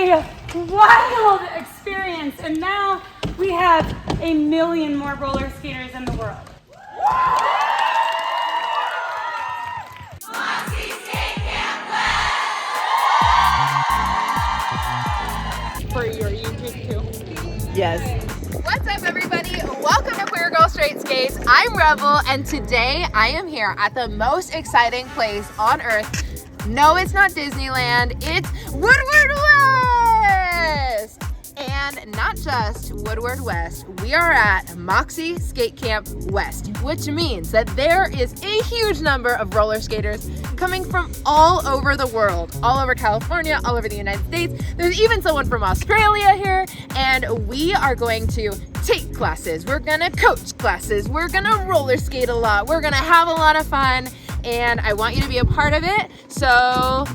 a wild experience, and now we have 1 million more roller skaters in the world. Moxi Skate Camp West! For your YouTube too. Yes. What's up, everybody? Welcome to Queer Girl Straight Skates. I'm Rebel, and today I am here at the most exciting place on earth. No, it's not Disneyland, it's Woodward West! And not just Woodward West, we are at Moxi Skate Camp West, which means that there is a huge number of roller skaters coming from all over the world, all over California, all over the United States. There's even someone from Australia here, and we are going to take classes, we're gonna coach classes, we're gonna roller skate a lot, we're gonna have a lot of fun, and I want you to be a part of it. So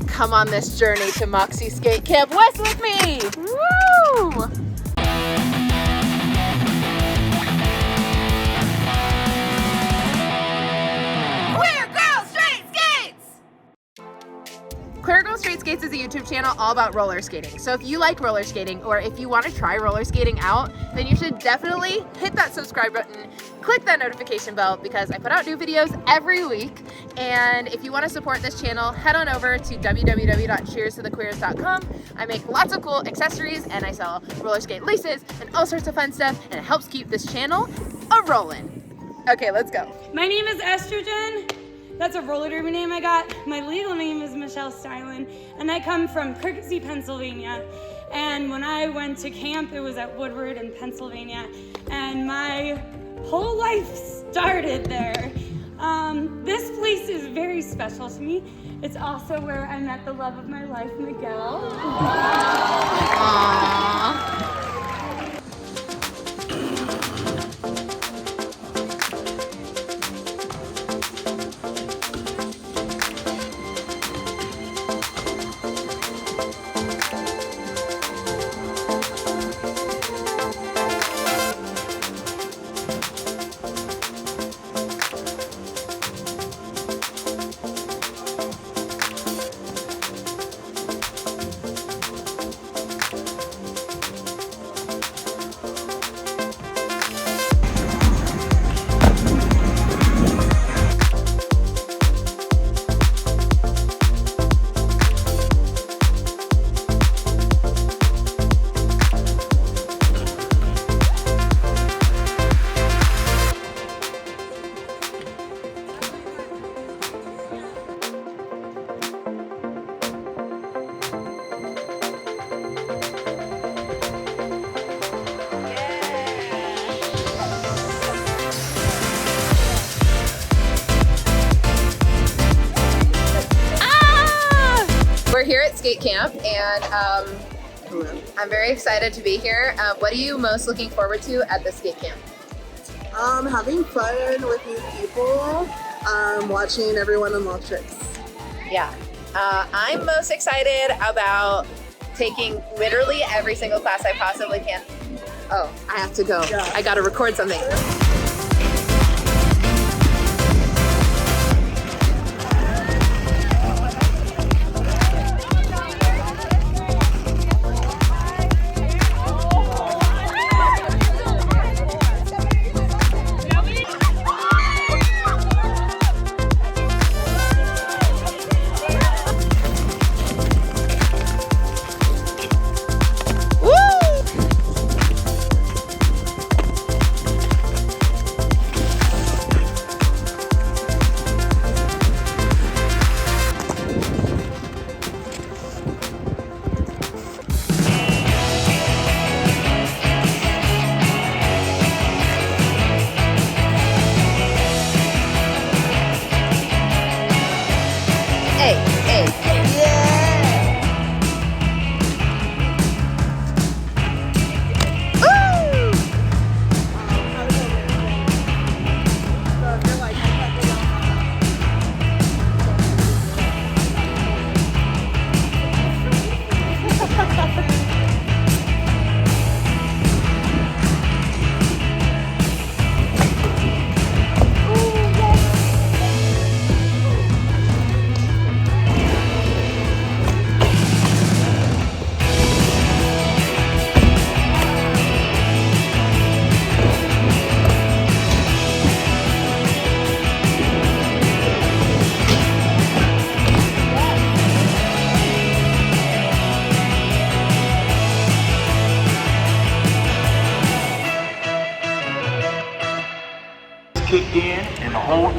come on this journey to Moxi Skate Camp West with me. Woo! Queer Girl Straight Skates is a YouTube channel all about roller skating. So if you like roller skating, or if you want to try roller skating out, then you should definitely hit that subscribe button, click that notification bell, because I put out new videos every week. And if you want to support this channel, head on over to www.cheerstothequeers.com. I make lots of cool accessories, and I sell roller skate laces and all sorts of fun stuff, and it helps keep this channel a-rolling. Okay, let's go. My name is Estrogen. That's a roller derby name I got. My legal name is Michelle Stylen, and I come from Crooksea, Pennsylvania. And when I went to camp, it was at Woodward in Pennsylvania, and my whole life started there. This place is very special to me. It's also where I met the love of my life, Miguel. Aww. We're here at skate camp, and I'm very excited to be here. What are you most looking forward to at the skate camp? Having fun with new people, watching everyone unlock tricks. Yeah. I'm most excited about taking literally every single class I possibly can. Oh, I have to go. Yeah. I gotta record something.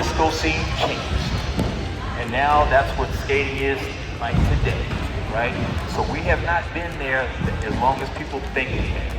disco scene changed. And now that's what skating is like today, right? So we have not been there as long as people think we have.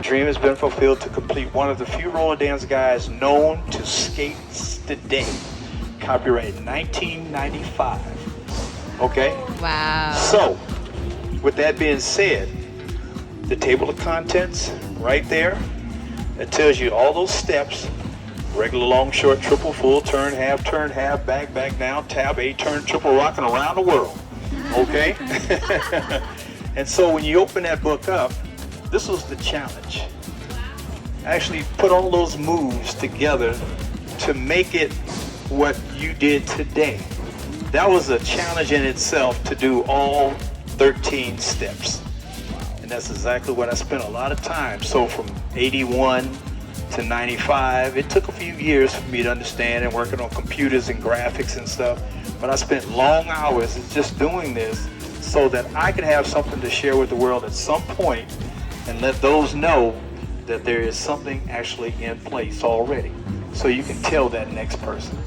Dream has been fulfilled to complete one of the few roller dance guys known to skate today. Copyright 1995. Okay? Wow. So, with that being said, the table of contents right there, it tells you all those steps: regular, long, short, triple, full, turn, half, back, back, down, tab, A, turn, triple, rocking around the world. Okay? And so when you open that book up, this was the challenge. Actually put all those moves together to make it what you did today. That was a challenge in itself, to do all 13 steps. And that's exactly what I spent a lot of time. So from 81 to 95, it took a few years for me to understand, and working on computers and graphics and stuff. But I spent long hours just doing this so that I could have something to share with the world at some point, and let those know that there is something actually in place already, so you can tell that next person.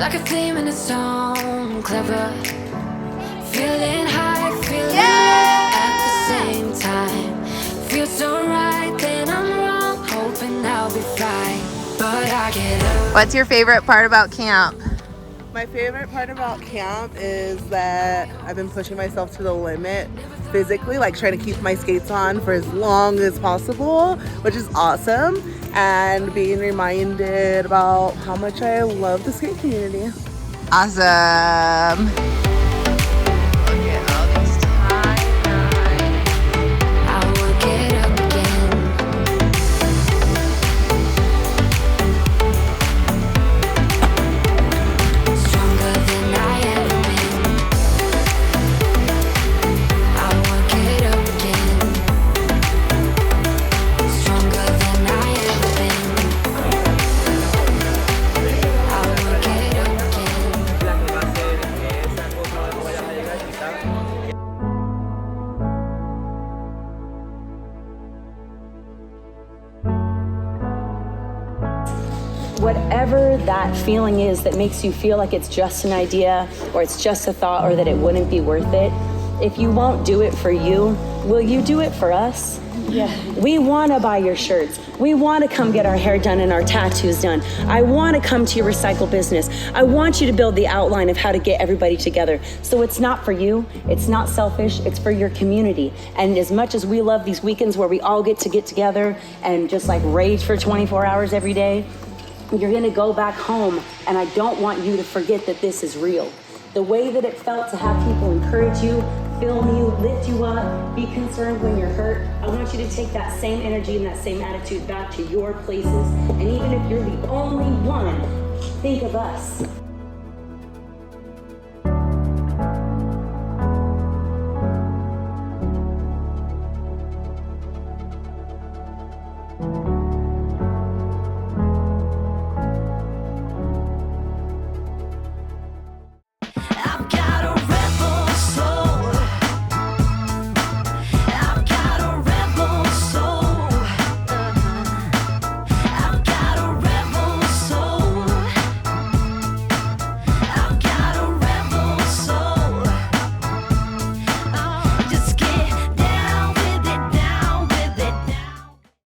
like a theme in a song, clever. Feeling high, feeling low at the same time. Feels so right, then I'm wrong, hoping I'll be fine. But I get up. What's your favorite part about camp? My favorite part about camp is that I've been pushing myself to the limit physically, like trying to keep my skates on for as long as possible, which is awesome, and being reminded about how much I love the skate community. Awesome. Look at all these timelines. I will get up again. Stronger than I ever been. I will get up again. whatever that feeling is that makes you feel like it's just an idea or it's just a thought or that it wouldn't be worth it, if you won't do it for you, will you do it for us? Yeah. We want to buy your shirts. We want to come get our hair done and our tattoos done. I want to come to your recycle business. I want you to build the outline of how to get everybody together. So it's not for you. It's not selfish. It's for your community. And as much as we love these weekends where we all get together and just like rage for 24 hours every day, you're going to go back home. And I don't want you to forget that this is real. The way that it felt to have people encourage you, film you, lift you up, be concerned when you're hurt. I want you to take that same energy and that same attitude back to your places. And even if you're the only one, think of us.